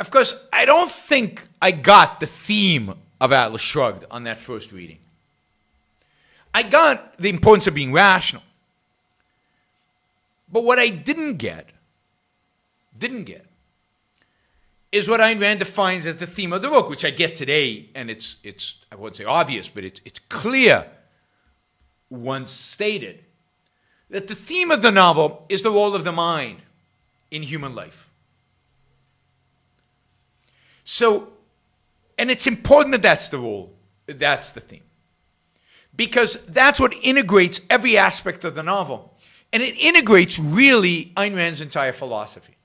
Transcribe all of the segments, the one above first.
of course, I don't think I got the theme of Atlas Shrugged on that first reading. I got the importance of being rational. But what I didn't get, is what Ayn Rand defines as the theme of the book, which I get today, and it's I wouldn't say obvious, but it's clear once stated, that the theme of the novel is the role of the mind in human life. So, and it's important that that's the role, that's the theme. Because that's what integrates every aspect of the novel. And it integrates really Ayn Rand's entire philosophy.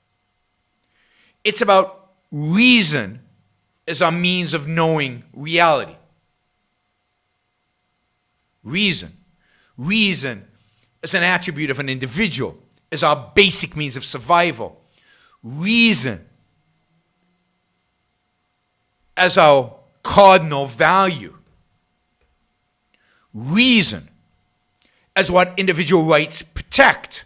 It's about reason as our means of knowing reality. Reason. Reason as an attribute of an individual, as our basic means of survival. Reason as our cardinal value. Reason as what individual rights protect.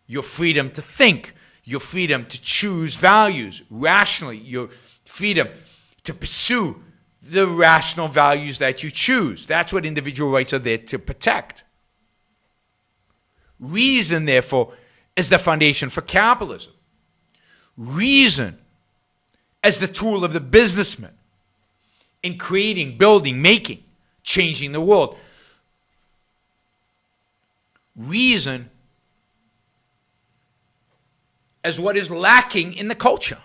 Your freedom to think, your freedom to choose values rationally, your freedom to pursue the rational values that you choose. That's what individual rights are there to protect. Reason, therefore, is the foundation for capitalism. Reason as the tool of the businessman in creating, building, making, changing the world. Reason as what is lacking in the culture.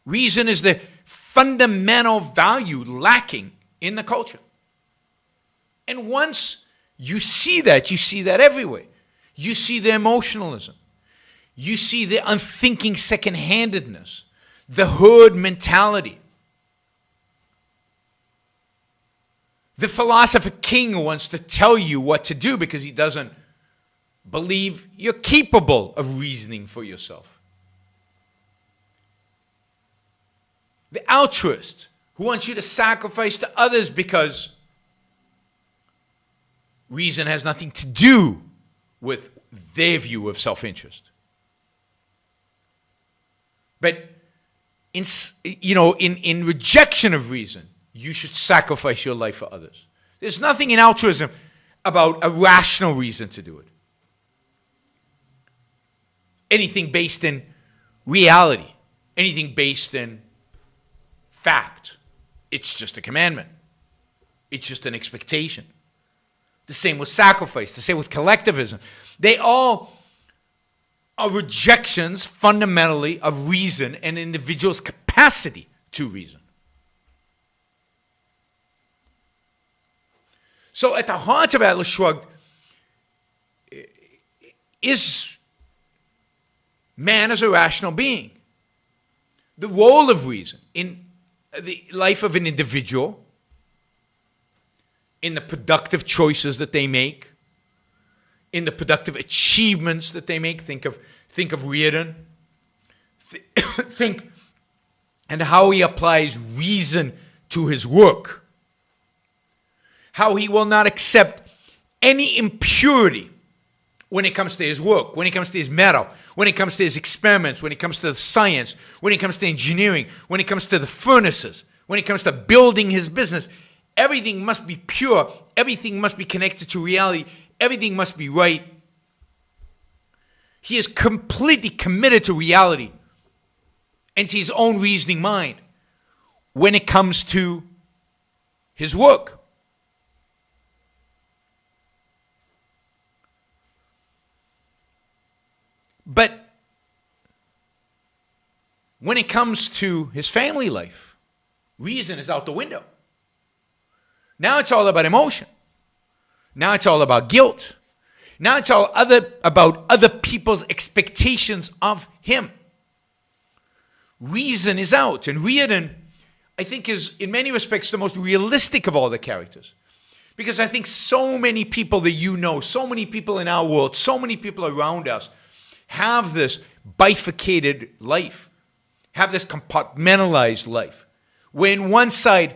Reason is the fundamental value lacking in the culture. And once you see that everywhere. You see the emotionalism. You see the unthinking second-handedness, the herd mentality. The philosopher king who wants to tell you what to do because he doesn't believe you're capable of reasoning for yourself. The altruist who wants you to sacrifice to others because reason has nothing to do with their view of self-interest. But in rejection of reason, you should sacrifice your life for others. There's nothing in altruism about a rational reason to do it. Anything based in reality, anything based in fact, it's just a commandment. It's just an expectation. The same with sacrifice, the same with collectivism. They all are rejections fundamentally of reason and individuals' capacity to reason. So at the heart of Atlas Shrugged is man as a rational being. The role of reason in the life of an individual, in the productive choices that they make, in the productive achievements that they make. Think of Reardon. Think and how he applies reason to his work. How he will not accept any impurity when it comes to his work, when it comes to his metal, when it comes to his experiments, when it comes to the science, when it comes to engineering, when it comes to the furnaces, when it comes to building his business. Everything must be pure. Everything must be connected to reality. Everything must be right. He is completely committed to reality and to his own reasoning mind when it comes to his work. But when it comes to his family life, reason is out the window. Now it's all about emotion. Now it's all about guilt. Now it's all about other people's expectations of him. Reason is out. And Reardon, I think, is in many respects the most realistic of all the characters. Because I think so many people that you know, so many people in our world, so many people around us have this bifurcated life, have this compartmentalized life, where in one side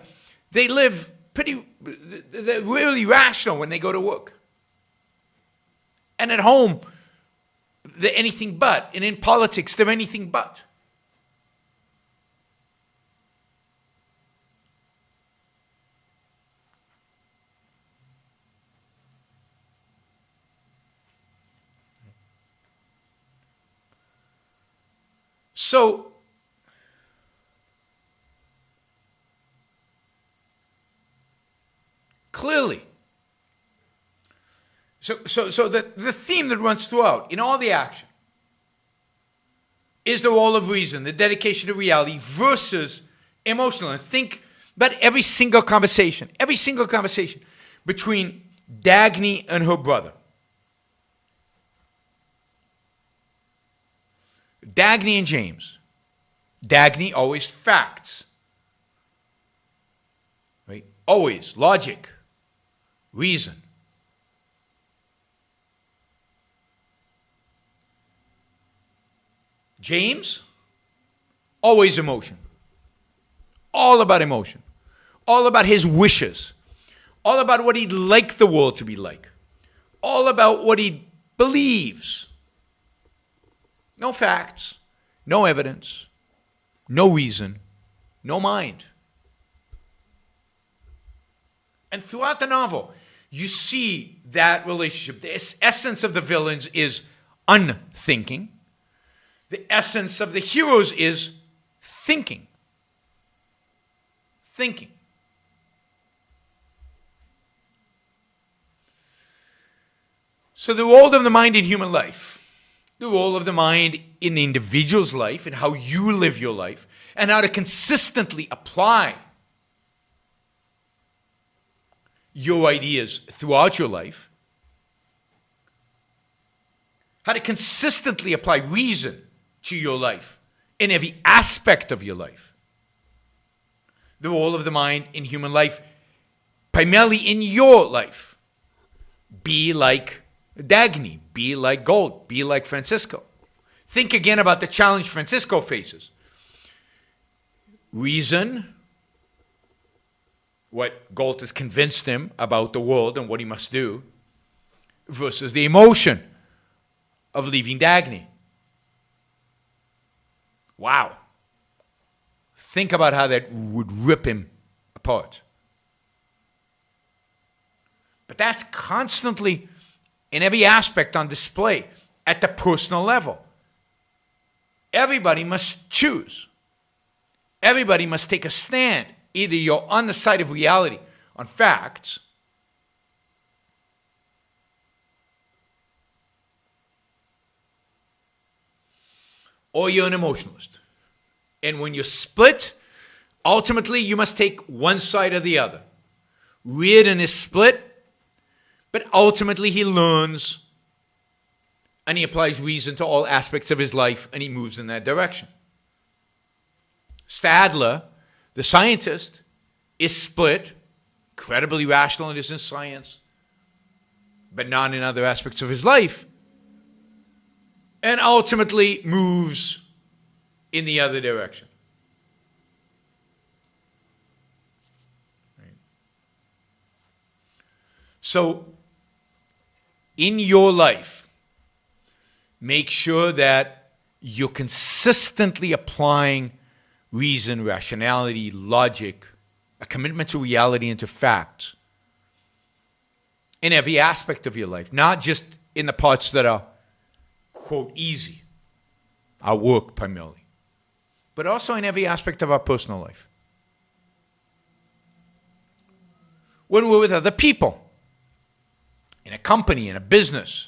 they live they're really rational when they go to work. And at home, they're anything but. And in politics, they're anything but. So, clearly, so the theme that runs throughout in all the action is the role of reason, the dedication to reality versus emotional. And think about every single conversation between Dagny and her brother. Dagny and James. Dagny always facts. Right? Always logic, reason. James, always emotion. All about emotion. All about his wishes. All about what he'd like the world to be like. All about what he believes. No facts, no evidence, no reason, no mind. And throughout the novel, you see that relationship. The essence of the villains is unthinking. The essence of the heroes is thinking. Thinking. So the role of the mind in human life, the role of the mind in the individual's life and how you live your life, and how to consistently apply your ideas throughout your life, how to consistently apply reason to your life in every aspect of your life. The role of the mind in human life, primarily in your life. Be like Dagny, be like Gold, be like Francisco. Think again about the challenge Francisco faces. Reason, what Gold has convinced him about the world and what he must do, versus the emotion of leaving Dagny. Wow. Think about how that would rip him apart. But that's constantly in every aspect on display at the personal level. Everybody must choose. Everybody must take a stand. Either you're on the side of reality, on facts, or you're an emotionalist. And when you're split, ultimately you must take one side or the other. Reardon is split, but ultimately he learns and he applies reason to all aspects of his life and he moves in that direction. Stadler, the scientist, is split, incredibly rational in his science, but not in other aspects of his life, and ultimately moves in the other direction. Right. So, in your life, make sure that you're consistently applying reason, rationality, logic, a commitment to reality and to facts in every aspect of your life, not just in the parts that are, quote, easy, our work primarily, but also in every aspect of our personal life. When we're with other people, in a company, in a business,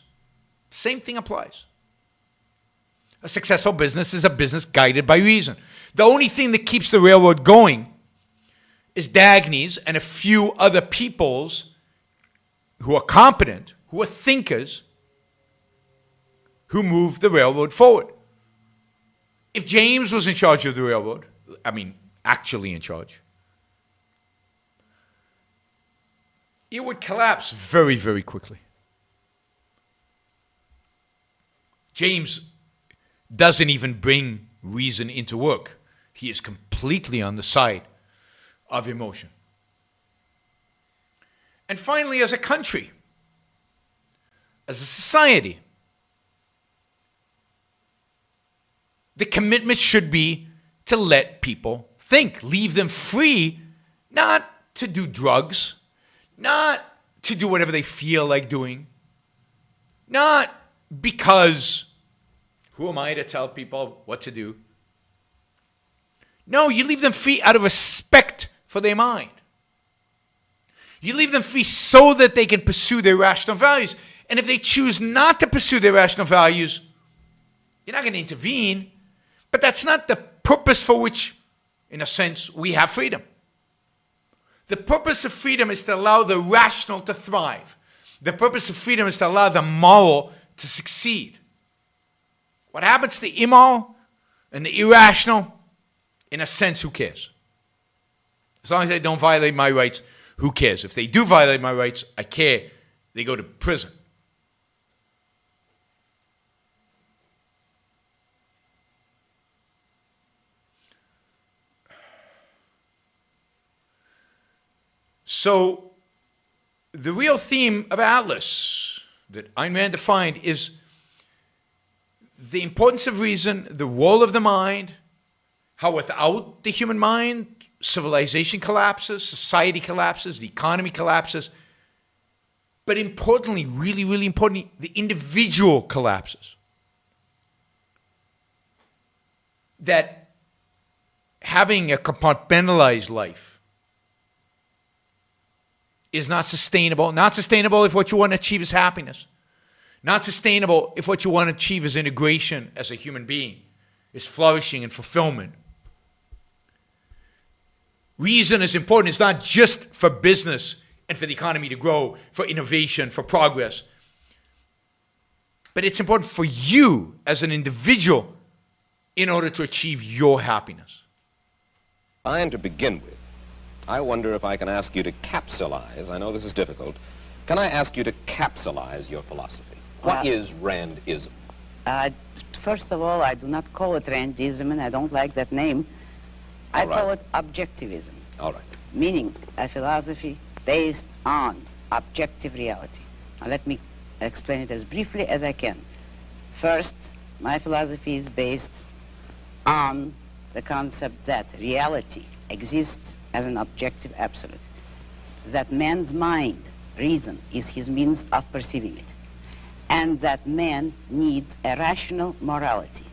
same thing applies. A successful business is a business guided by reason. The only thing that keeps the railroad going is Dagny's and a few other people's who are competent, who are thinkers, who move the railroad forward. If James was in charge of the railroad, actually in charge, it would collapse very, very quickly. James doesn't even bring reason into work. He is completely on the side of emotion. And finally, as a country, as a society, The commitment should be to let people think, leave them free, not to do drugs, not to do whatever they feel like doing, not because who am I to tell people what to do? No, you leave them free out of respect for their mind. You leave them free so that they can pursue their rational values. And if they choose not to pursue their rational values, you're not going to intervene. But that's not the purpose for which, in a sense, we have freedom. The purpose of freedom is to allow the rational to thrive. The purpose of freedom is to allow the moral to succeed. What happens to the immoral and the irrational, in a sense, who cares? As long as they don't violate my rights, who cares? If they do violate my rights, I care. They go to prison. So, the real theme of Atlas that Ayn Rand defined is the importance of reason, the role of the mind, how without the human mind, civilization collapses, society collapses, the economy collapses. But importantly, really, really importantly, the individual collapses. That having a compartmentalized life is not sustainable. Not sustainable if what you want to achieve is happiness. Not sustainable if what you want to achieve is integration as a human being, is flourishing and fulfillment. Reason is important. It's not just for business and for the economy to grow, for innovation, for progress. But it's important for you as an individual in order to achieve your happiness. And to begin with, I wonder if I can ask you to capsulize, I know this is difficult, can I ask you to capsulize your philosophy? What is Randism? First of all, I do not call it Randism, and I don't like that name. I call it objectivism. All right. Meaning a philosophy based on objective reality. Now let me explain it as briefly as I can. First, my philosophy is based on the concept that reality exists as an objective absolute. That man's mind, reason, is his means of perceiving it. And that man needs a rational morality.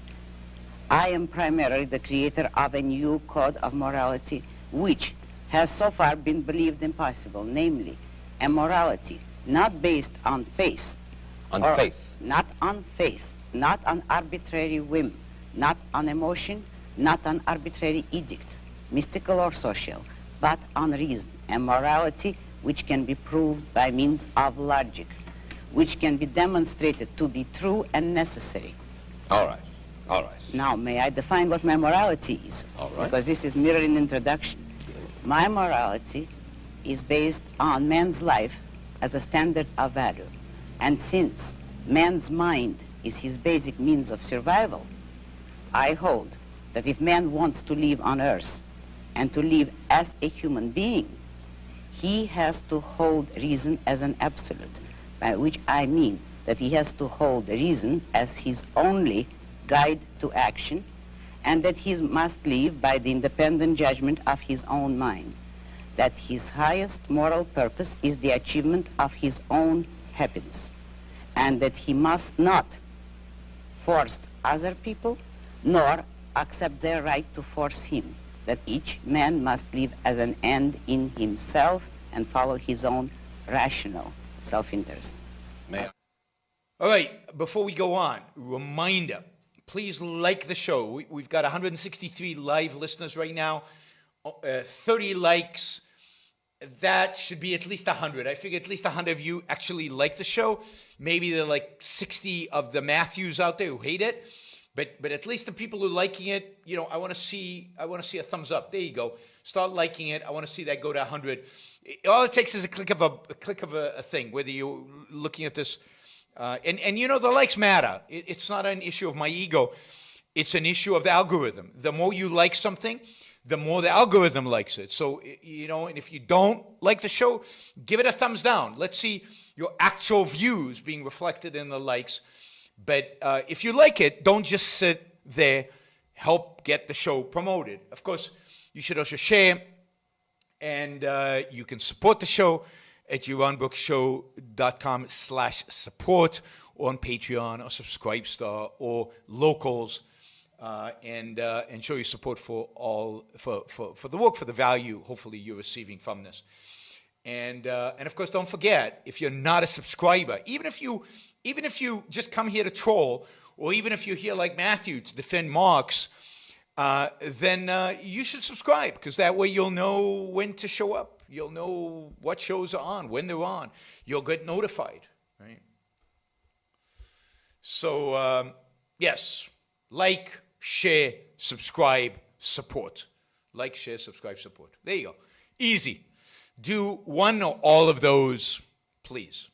I am primarily the creator of a new code of morality which has so far been believed impossible, namely a morality not based on faith. On faith? Not on faith, not on arbitrary whim, not on emotion, not on arbitrary edict, mystical or social, but on reason. A morality which can be proved by means of logic, which can be demonstrated to be true and necessary. All right. All right. Now, may I define what my morality is? All right. Because this is merely an introduction. My morality is based on man's life as a standard of value. And since man's mind is his basic means of survival, I hold that if man wants to live on earth and to live as a human being, he has to hold reason as an absolute, by which I mean that he has to hold reason as his only guide to action, and that he must live by the independent judgment of his own mind, that his highest moral purpose is the achievement of his own happiness, and that he must not force other people, nor accept their right to force him, that each man must live as an end in himself and follow his own rational self-interest. May I? All right, before we go on, reminder, please like the show. We've got 163 live listeners right now, 30 likes. That should be at least 100. I figure at least 100 of you actually like the show. Maybe there are like 60 of the Matthews out there who hate it. But at least the people who are liking it, you know, I want to see a thumbs up. There you go. Start liking it. I want to see that go to 100. All it takes is a click of a thing, whether you're looking at this. And you know, the likes matter. It's not an issue of my ego. It's an issue of the algorithm. The more you like something, the more the algorithm likes it. So, you know, and if you don't like the show, give it a thumbs down. Let's see your actual views being reflected in the likes. But if you like it, don't just sit there help get the show promoted. Of course, you should also share, and you can support the show at JeronBrooksShow.com/support, or on Patreon or Subscribestar or Locals, and show your support for the work, for the value hopefully you're receiving from this. And of course, don't forget, if you're not a subscriber, even if you just come here to troll, or even if you're here like Matthew to defend Marx, then you should subscribe, because that way you'll know when to show up. You'll know what shows are on, when they're on. You'll get notified, right? So, yes, like, share, subscribe, support. Like, share, subscribe, support. There you go. Easy. Do one or all of those, please.